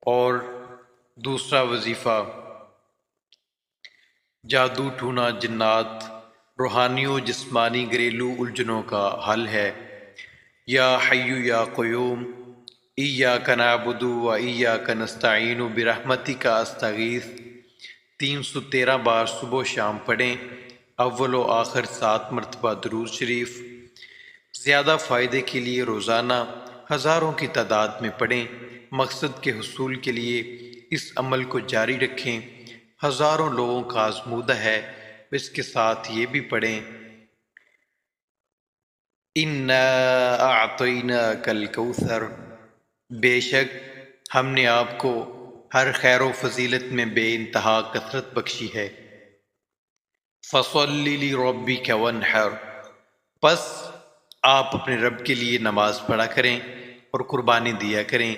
اور دوسرا وظیفہ جادو ٹونا جنات روحانی و جسمانی گھریلو الجھنوں کا حل ہے۔ یا حی یا قیوم ایاک نعبد و ایاک نستعین برحمتک استغیث 313 بار صبح و شام پڑھیں، اول و آخر 7 مرتبہ درود شریف۔ زیادہ فائدے کے لیے روزانہ ہزاروں کی تعداد میں پڑھیں۔ مقصد کے حصول کے لیے اس عمل کو جاری رکھیں، ہزاروں لوگوں کا آزمودہ ہے۔ اس کے ساتھ یہ بھی پڑھیں اِنَّا أَعْطَيْنَاكَ الْكَوْثَرَ، بے شک ہم نے آپ کو ہر خیر و فضیلت میں بے انتہا کثرت بخشی ہے۔ فَصَلِّ لِرَبِّكَ وَانْحَرْ، پس آپ اپنے رب کے لیے نماز پڑھا کریں اور قربانی دیا کریں۔